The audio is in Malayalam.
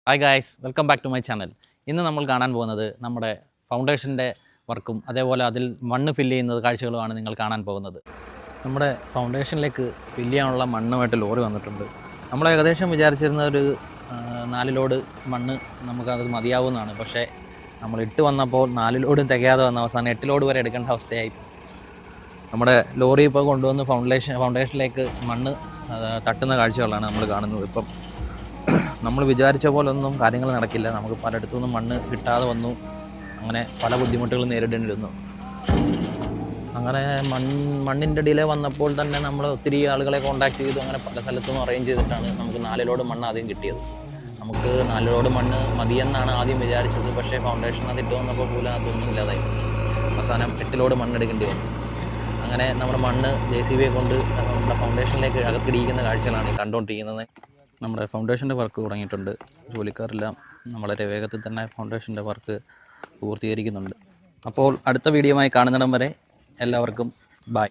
Hi guys, welcome back to my channel. ഇന്ന് നമ്മൾ കാണാൻ പോകുന്നത് നമ്മുടെ ഫൗണ്ടേഷൻ്റെ വർക്കും അതേപോലെ അതിൽ മണ്ണ് ഫില്ല് ചെയ്യുന്നത് കാഴ്ചകളുമാണ് നിങ്ങൾ കാണാൻ പോകുന്നത്. നമ്മുടെ ഫൗണ്ടേഷനിലേക്ക് ഫില്ല് ചെയ്യാനുള്ള മണ്ണുമായിട്ട് ലോറി വന്നിട്ടുണ്ട്. നമ്മൾ ഏകദേശം വിചാരിച്ചിരുന്ന ഒരു 4 ലോഡ് മണ്ണ് നമുക്കത് മതിയാവുന്നതാണ്. പക്ഷേ നമ്മൾ ഇട്ട് വന്നപ്പോൾ 4 ലോഡും തികയാതെ വന്ന അവസാനം 8 ലോഡ് വരെ എടുക്കേണ്ട അവസ്ഥയായി. നമ്മുടെ ലോറി ഇപ്പോൾ കൊണ്ടുവന്ന് ഫൗണ്ടേഷനിലേക്ക് മണ്ണ് തട്ടുന്ന കാഴ്ചകളാണ് നമ്മൾ കാണുന്നത്. ഇപ്പം നമ്മൾ വിചാരിച്ച പോലെ ഒന്നും കാര്യങ്ങൾ നടക്കില്ല. നമുക്ക് പലയിടത്തു നിന്നും മണ്ണ് കിട്ടാതെ വന്നു. അങ്ങനെ പല ബുദ്ധിമുട്ടുകളും നേരിടേണ്ടി വന്നു. അങ്ങനെ മണ്ണിൻ്റെ ഡിലേ വന്നപ്പോൾ തന്നെ നമ്മൾ ഒത്തിരി ആളുകളെ കോൺടാക്ട് ചെയ്തു. അങ്ങനെ പല സ്ഥലത്തുനിന്നും അറേഞ്ച് ചെയ്തിട്ടാണ് നമുക്ക് 4 ലോഡ് മണ്ണ് ആദ്യം കിട്ടിയത്. നമുക്ക് 4 ലോഡ് മണ്ണ് മതിയെന്നാണ് ആദ്യം വിചാരിച്ചത്. പക്ഷേ ഫൗണ്ടേഷൻ അതിട്ട് വന്നപ്പോൾ പോലും അതൊന്നും ഇല്ലാതായി. അവസാനം 8 ലോഡ് മണ്ണ് എടുക്കേണ്ടി വന്നു. അങ്ങനെ നമ്മുടെ മണ്ണ് JCB കൊണ്ട് നമ്മുടെ ഫൗണ്ടേഷനിലേക്ക് അകത്തിടിയിക്കുന്ന കാഴ്ചകളാണ് ഈ കണ്ടുകൊണ്ടിരിക്കുന്നത്. നമ്മുടെ ഫൗണ്ടേഷൻ്റെ വർക്ക് തുടങ്ങിയിട്ടുണ്ട്. ജോലിക്കാരെല്ലാം വളരെ വേഗത്തിൽ തന്നെ ഫൗണ്ടേഷൻ്റെ വർക്ക് പൂർത്തീകരിക്കുന്നുണ്ട്. അപ്പോൾ അടുത്ത വീഡിയോയുമായി കാണുന്നിടം വരെ എല്ലാവർക്കും ബൈ.